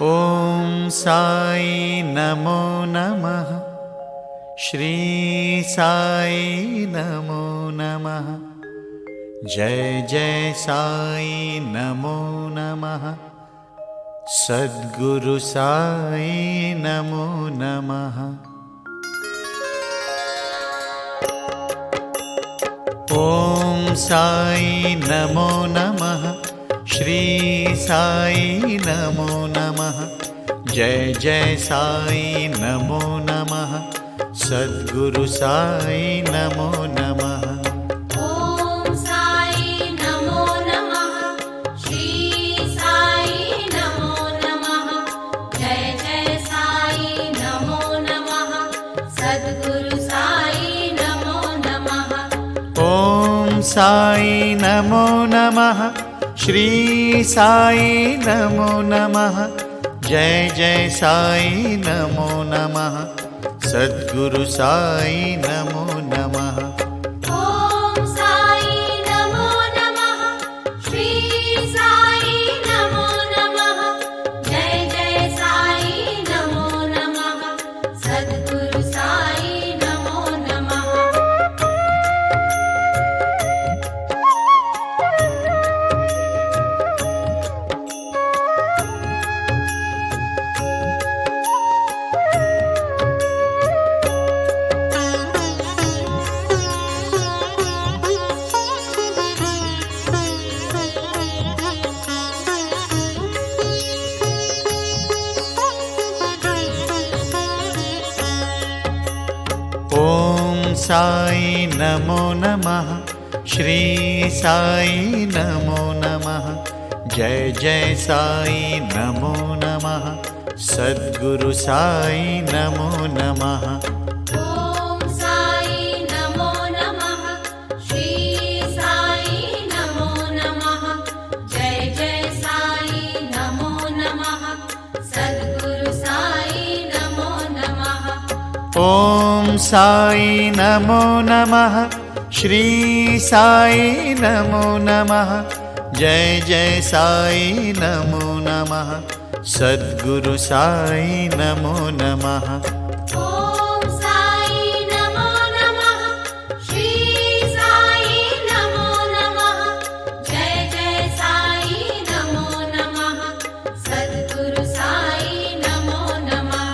ॐ साई नमो नमः। श्री साई नमो नमः। जय जय साई नमो नमः। सद्गुरु साई नमो नमः। ॐ साई नमो नमः। श्री साई नमो नमः। जय जय साई नमो नमः। सद्गुरु साई नमो नमः। ॐ साई नमो नमः। श्री साई नमो नमः। जय जय साई नमो नमः। सद्गुरु साई नमो नमः। ॐ साई नमो नमः। श्री साई नमो नमः। जय जय साई नमो नमः। सद्गुरु साई नमो नमः। ॐ साई नमो नमः। श्री साई नमो नमः। जय जय साई नमो नमः। सद्गुरु साई नमो नमः। ॐ साई नमो नमः। श्री साई नमो नमः। जय जय साई नमो नमः। सद्गुरु साई नमो नमः। ॐ साई नमो नमः। श्री साई नमो नमः। जय जय साई नमो नमः। सद्गुरु साई नमो नमः। ॐ साई नमो नमः। श्री साई नमो नमः। जय जय साई नमो नमः। सद्गुरु साई नमो नमः। ॐ साई नमो नमः। श्री साई नमो नमः। जय जय साई नमो नमः। सद्गुरु साई नमो नमः।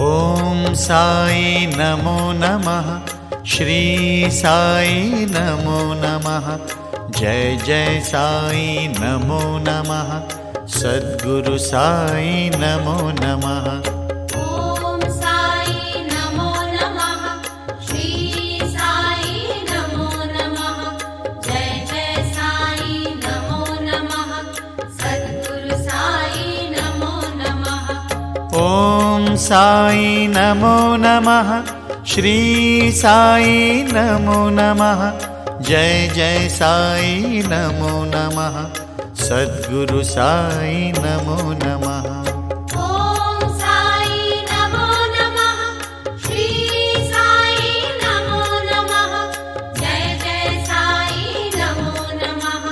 ॐ साई नमो नमः। श्री साई नमो नमः। जय जय साई नमो नमः। सद्गुरु साई नमो नमः। ॐ साई नमो नमः। श्री साई नमो नमः। जय जय साई नमो नमः। सद्गुरु साई नमो नमः। ॐ साई नमो नमः। श्री साई नमो नमः। जय जय साई नमो नमः। सद्गुरु साई नमो नमः। ॐ साई नमो नमः। श्री साई नमो नमः। जय जय साई नमो नमः।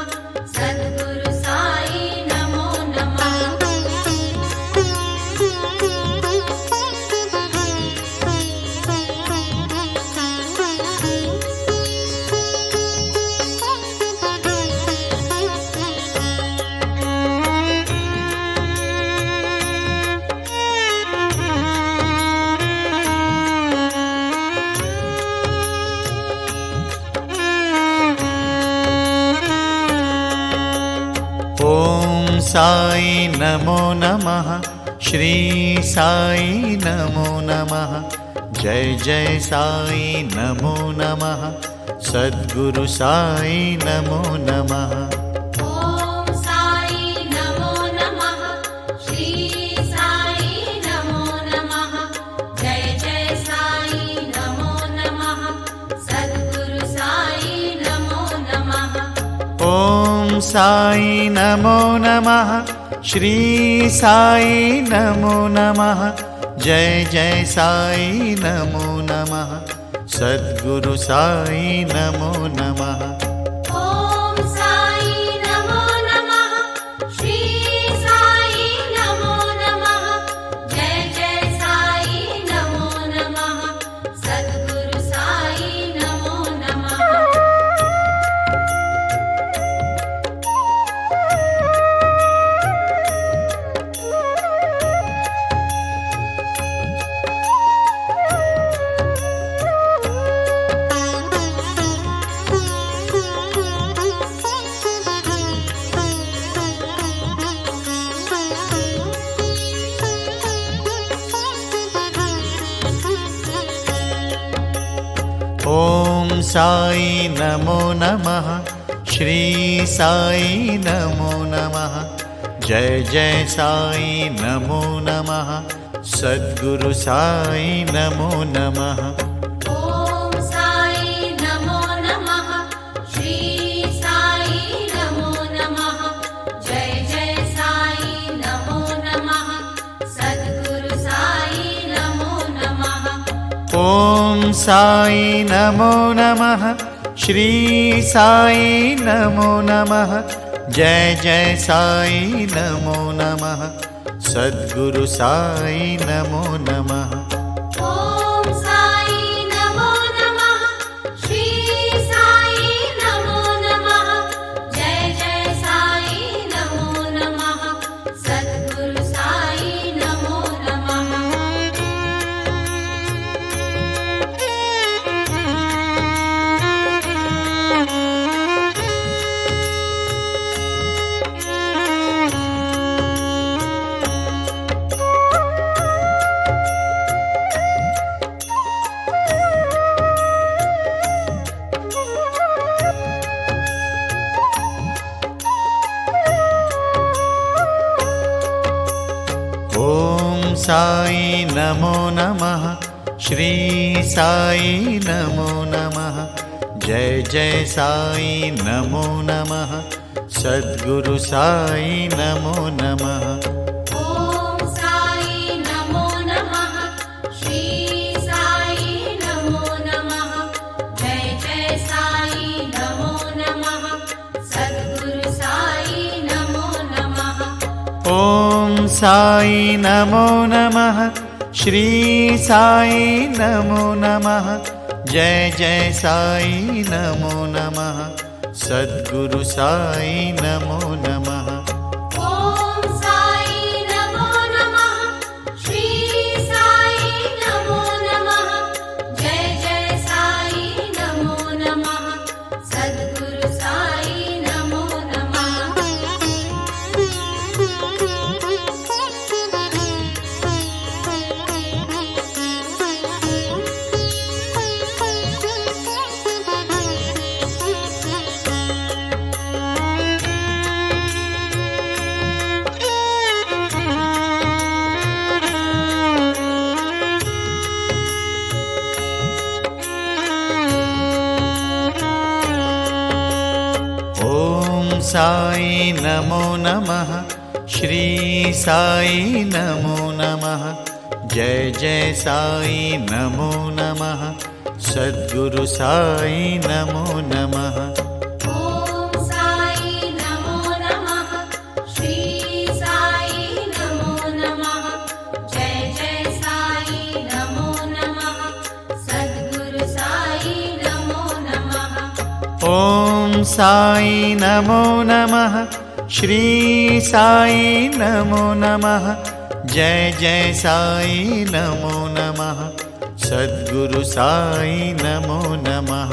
सद्गुरु साई नमो नमः। ॐ साई नमो नमः। श्री साई नमो नमः। जय जय साई नमो नमः। सद्गुरु साई नमो नमः। ॐ साई नमो नमः। श्री साई नमो नमः। साई नमो नमः श्री साई नमो नमः जय जय साई नमो नमः सद्गुरु साई नमो नमः ॐ साई नमो नमः श्री साई नमो नमः जय जय साई नमो नमः सद्गुरु साई नमो नमः ॐ साई नमो नमः श्री साई नमो नमः जय जय साई नमो नमः सद्गुरु साई नमो नमः ॐ साई नमो नमः श्री साई नमो नमः जय जय साई नमो नमः सद्गुरु साई नमो नमः ॐ साई नमो नमः श्री साई नमो नमः जय जय साई नमो नमः सद्गुरु साई नमो नमः ॐ साई नमो नमः श्री साई नमो नमः जय जय साई नमो नमः सद्गुरु साई नमो नमः ॐ साई नमो नमः श्री साई नमो नमः जय जय साई नमो नमः सद्गुरु साई नमो नमः ॐ साई नमो नमः श्री साई नमो नमः जय जय साई नमो नमः सद्गुरु साई नमो नमः ॐ साई नमो नमः श्री साई नमो नमः जय जय साई नमो नमः सद्गुरु साई नमो नमः ॐ साई नमो नमः श्री साई नमो नमः जय जय साई नमो नमः सद्गुरु साई नमो नमः ॐ साई नमो नमः श्री साई नमो नमः जय जय साई नमो नमः सद्गुरु साई नमो नमः ॐ साई नमो नमः श्री साई नमो नमः जय जय साई नमो नमः सद्गुरु साई नमो नमः ॐ साई नमो नमः श्री साई नमो नमः जय जय साई नमो नमः सद्गुरु साई नमो नमः